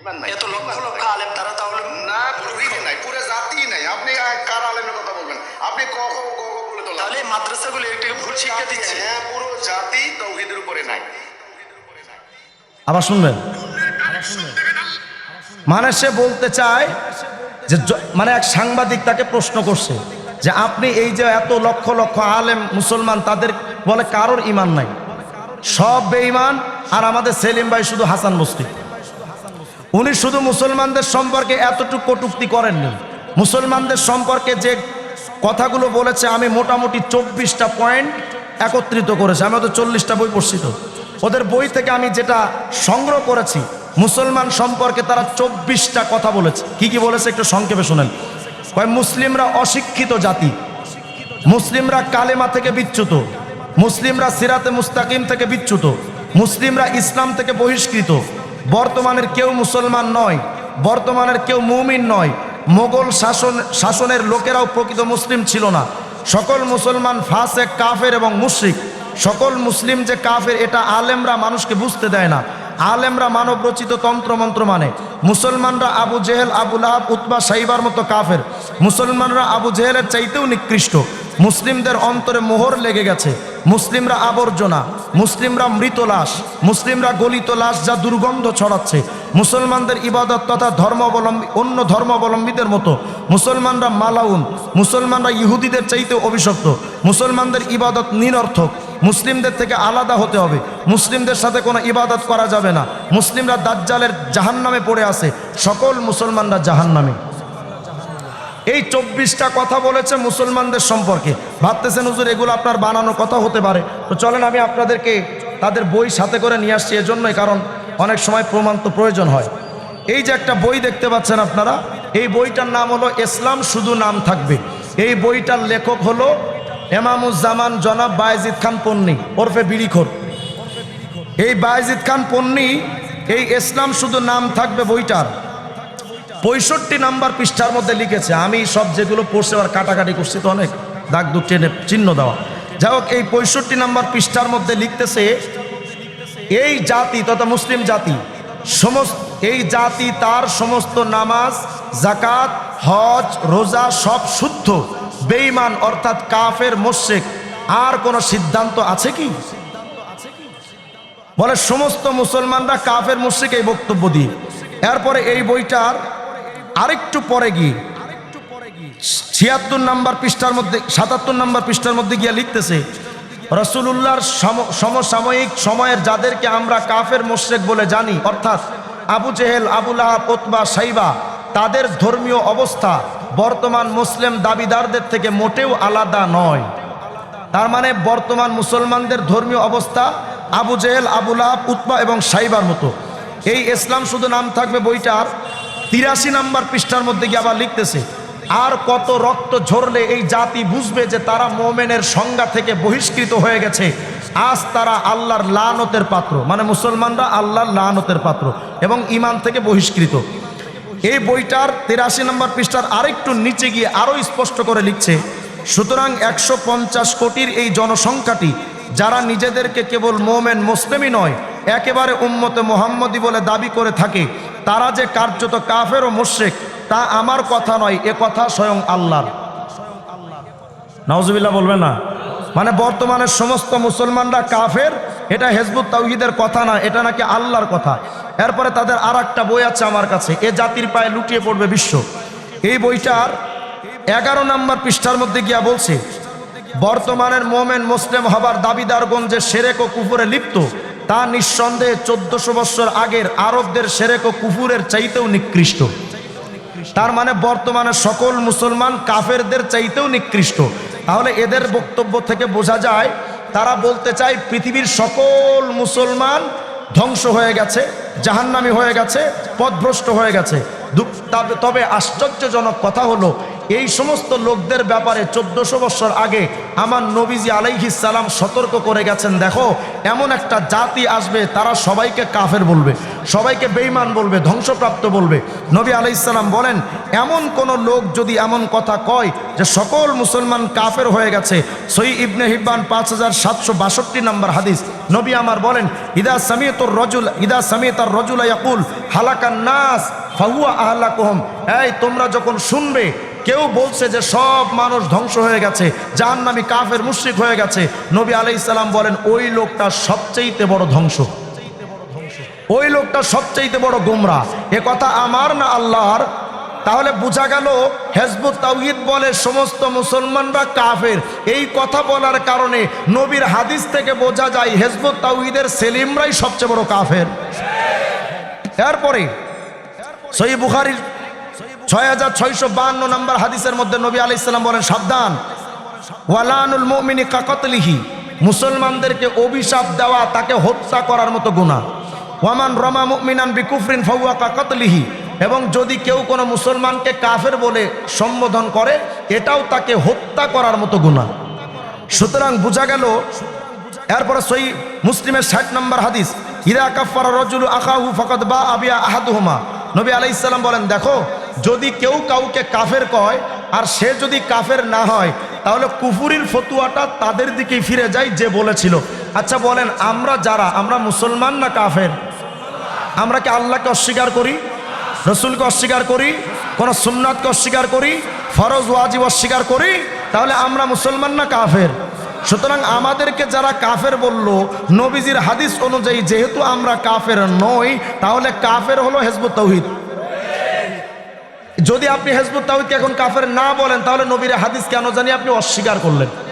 এত লক্ষ লক্ষ আলেম তারা তাহলে না, পুরোই নাই, পুরো জাতি নাই। আপনি কার আলেমের কথা বলবেন? আপনি ক খ গ ঘ বলে তো তাহলে মাদ্রাসাগুলো একটু ভুল শিক্ষা দিচ্ছে। হ্যাঁ, পুরো জাতি তাওহীদের উপরে নাই। আবার শুনবেন, মানে সে বলতে চায় যে মানে এক সাংবাদিক তাকে প্রশ্ন করছে যে আপনি এই যে এত লক্ষ লক্ষ আলেম মুসলমান, তাদের বলে কারোর ইমান নাই, সব বেঈমান, আর আমাদের সেলিম ভাই শুধু হাসান বসরি। উনি শুধু মুসলমানদের সম্পর্কে এতটুকু কটূক্তি করেননি, মুসলমানদের সম্পর্কে যে কথাগুলো বলেছে আমি মোটামুটি 24টা পয়েন্ট একত্রিত করেছি। আমি তো 40টা বই পড়ছি, তো ওদের বই থেকে আমি যেটা সংগ্রহ করেছি মুসলমান সম্পর্কে তারা 24টা কথা বলেছে। কি কি বলেছে একটু সংক্ষেপে শুনেন। কয় মুসলিমরা অশিক্ষিত জাতি, মুসলিমরা কালেমা থেকে বিচ্যুত, মুসলিমরা সিরাতে মুস্তাকিম থেকে বিচ্যুত, মুসলিমরা ইসলাম থেকে বহিষ্কৃত, বর্তমানের কেউ মুসলমান নয়, বর্তমানের কেউ মুমিন নয়, মোগল শাসনের লোকেরাও প্রকৃত মুসলিম ছিল না, সকল মুসলমান ফাসেক, কাফের এবং মুশরিক। সকল মুসলিম যে কাফের এটা আলেমরা মানুষকে বুঝতে দেয় না, আলেমরা মানব রচিত তন্ত্রমন্ত্র মানে। মুসলমানরা আবু জেহেল, আবু লাহাব, উতবা, সাইবার মতো কাফের, মুসলমানরা আবু জেহেলের চাইতেও নিকৃষ্ট। মুসলিমদের অন্তরে মোহর লেগে গেছে, মুসলিমরা আবর্জনা, মুসলিমরা মৃত লাশ, মুসলিমরা গলিত লাশ যা দুর্গন্ধ ছড়াচ্ছে। মুসলমানদের ইবাদত তথা ধর্মাবলম্বী অন্য ধর্মাবলম্বীদের মতো, মুসলমানরা মালাউন, মুসলমানরা ইহুদিদের চাইতে অভিশপ্ত, মুসলমানদের ইবাদত নিরর্থক, মুসলিমদের থেকে আলাদা হতে হবে, মুসলিমদের সাথে কোনো ইবাদত করা যাবে না, মুসলিমরা দাজ্জালের জাহান্নামে পড়ে আছে, সকল মুসলমানরা জাহান্নামে। এই 24টা কথা বলেছে মুসলমানদের সম্পর্কে। ভাবতেছেন হুজুর এগুলো আপনার বানানো কথা হতে পারে, তো চলেন আমি আপনাদেরকে তাদের বই সাথে করে নিয়ে আসছি, এজন্যই, কারণ অনেক সময় প্রমাণ তো প্রয়োজন হয়। এই যে একটা বই দেখতে পাচ্ছেন আপনারা, এই বইটার নাম হলো ইসলাম শুধু নাম থাকবে। এই বইটার লেখক হলো এমামুজ্জামান জনাব বায়েজিদ খান পন্নী ওরফে বিড়িখোর। এই বায়েজিদ খান পন্নী এই ইসলাম শুধু নাম থাকবে বইটার 65 নাম্বার পৃষ্ঠার মধ্যে লিখেছে। আমি সব যেগুলো পড়ছে আর কাটাকাটি করছি, তো অনেক দাগ দুঃখ টেনে চিহ্ন দেওয়া। যাই হোক, এই 65 নাম্বার পৃষ্ঠার মধ্যে লিখতেছে এই জাতি তথা মুসলিম জাতি এই জাতি তার সমস্ত নামাজ, যাকাত, হজ, রোজা সব শুদ্ধ, বেঈমান অর্থাৎ কাফের, মুশরিক। আর কোনো সিদ্ধান্ত আছে কি? বলে সমস্ত মুসলমানরা কাফের, মুশরিক, এই বক্তব্য দিয়ে। এরপরে এই বইটার আরেকটু পরে গিয়ে 76 নাম্বার পৃষ্ঠার মধ্যে 77 নাম্বার পৃষ্ঠার মধ্যে গিয়ে লিখতেছে রাসূলুল্লাহর সমসাময়িক সময়ের যাদেরকে আমরা কাফের, মুশরিক বলে জানি, অর্থাৎ আবু জেহেল, আবু লাহাব, উতবা, সাইবা, তাদের ধর্মীয় অবস্থা বর্তমান মুসলিম দাবিদারদের থেকে মোটেও আলাদা নয়। তার মানে বর্তমান মুসলমানদের ধর্মীয় অবস্থা আবু জেহেল, আবু লাহাব, উতবা এবং সাইবার মতো। এই ইসলাম শুধু নাম থাকবে বইটার 83 নাম্বার পৃষ্ঠার মধ্যে গিয়ে আবার লিখতেছে আর কত রক্ত ঝরলে এই জাতি বুঝবে যে তারা মোমেনের সংজ্ঞা থেকে বহিষ্কৃত হয়ে গেছে, আজ তারা আল্লাহর লানতের পাত্র, মানে মুসলমানরা আল্লাহর লানতের পাত্র এবং ঈমান থেকে বহিষ্কৃত। এই বইটার 83 নম্বর পৃষ্ঠার আরেকটু নিচে গিয়ে আরো স্পষ্ট করে লিখছে, সুতরাং 150 কোটির এই জনসংখ্যাটি যারা নিজেদেরকে কেবল মোমেন মুসলিমই নয় একেবারে উম্মতে মুহাম্মদী বলে দাবি করে থাকে, তারা যে কার্যত কাফের ও মুশরিক তা আমার কথা নয়, এ কথা স্বয়ং আল্লাহর। নাউজুবিল্লাহ বলবেন না? মানে বর্তমানে সমস্ত মুসলমানরা কাফের, এটা হিজবুত তাওহীদের কথা না, এটা নাকি আল্লাহর কথা। এরপরে তাদের আর একটা বই আছে আমার কাছে, এ জাতির পায়ে লুটিয়ে পড়বে বিশ্ব। এই বইটার 11 নম্বর পৃষ্ঠার মধ্যে গিয়া বলছে বর্তমানের মোমেন মুসলিম হবার দাবিদারগণ যে শিরক ও কুফরে লিপ্ত তা নিঃসন্দেহে 1400 বছর আগের আরবদের শিরক ও কুফুরের চাইতেও নিকৃষ্ট। তার মানে বর্তমানে সকল মুসলমান কাফেরদের চাইতেও নিকৃষ্ট। তাহলে এদের বক্তব্য থেকে বোঝা যায় তারা বলতে চায় পৃথিবীর সকল মুসলমান ধ্বংস হয়ে গেছে, জাহান্নামী হয়ে গেছে, পথভ্রষ্ট হয়ে গেছে। তবে আশ্চর্যজনক কথা হলো এই সমস্ত লোকদের ব্যাপারে 1400 বছর আগে আমার নবীজি আলাইহিস সালাম সতর্ক করে গেছেন, দেখো এমন একটা জাতি আসবে তারা সবাইকে কাফের বলবে, সবাইকে বেঈমান বলবে, ধ্বংসপ্রাপ্ত বলবে। নবী আলাইহিস সালাম বলেন, এমন কোন লোক যদি এমন কথা কয় যে সকল মুসলমান কাফের হয়ে গেছে, সহিহ ইবনে হিব্বান 5762 নম্বর হাদিস, নবী আমার বলেন, ইদা সামিতার রজুলা ইয়াকুল হালাকান নাস ফাহুয়া আহলাকুহুম, এই তোমরা যখন শুনবে কেউ বলছে যে সব মানুষ ধ্বংস হয়ে গেছে, জাহান্নামী কাফের মুশরিক হয়ে গেছে, নবী আলাইহিস সালাম বলেন ওই লোকটা সবচেয়ে বড় ধ্বংস, ওই লোকটা সবচেয়ে বড় গোমরা। এ কথা আমার না আল্লাহর? তাহলে বোঝা গেল হিজবুত তাওহীদ বলে সমস্ত মুসলমানরা কাফের। এই কথা বলার কারণে নবীর হাদিস থেকে বোঝা যায় হিজবুত তাওহীদের সেলিমরাই সবচেয়ে বড় কাফের। এরপরে সহিহ বুখারীর 6652 নম্বর হাদিসের মধ্যে নবী আলাইহিস সালাম বলেন, সাবধান, ওয়ালানুল মুমিনি কাকাতলিহি, মুসলমানদেরকে অভিশাপ দেওয়া তাকে হত্যা করার মতো গুনাহ। ওয়ামান রামা মুমিনান বিকুফরিন ফাহুয়া কাকাতলিহি, এবং যদি কেউ কোনো মুসলমানকে কাফের বলে সম্বোধন করে এটাও তাকে হত্যা করার মতো গুনাহ। সুতরাং বোঝা গেল। এরপরে সহিহ মুসলিমের 60 নম্বর হাদিস, ইদা কাফারা রাজুলু আখাহু ফাকাদ বাআ বিয়া আহাদুহুমা, নবী আলাইহিস সালাম বলেন, দেখো যদি কেউ কাউকে কাফের কয় আর সে যদি কাফের না হয় তাহলে কুফুরির ফতুয়াটা তাদের দিকেই ফিরে যায় যে বলেছিল। আচ্ছা বলেন, আমরা মুসলমান না কাফের? আমরা কি আল্লাহকে অস্বীকার করি, রসুলকে অস্বীকার করি, কোন সুন্নাতকে অস্বীকার করি, ফরজ ওয়াজিব অস্বীকার করি? তাহলে আমরা মুসলমান না কাফের? সুতরাং আমাদেরকে যারা কাফের বলল, নবীজির হাদিস অনুযায়ী যেহেতু আমরা কাফের নই, তাহলে কাফের হলো হিজবুত তাওহীদ। যদি আপনি হিজবুত তাওহীদকে এখন কাফের না বলেন, তাহলে নবীর হাদিস কেন জানি আপনি অস্বীকার করলেন?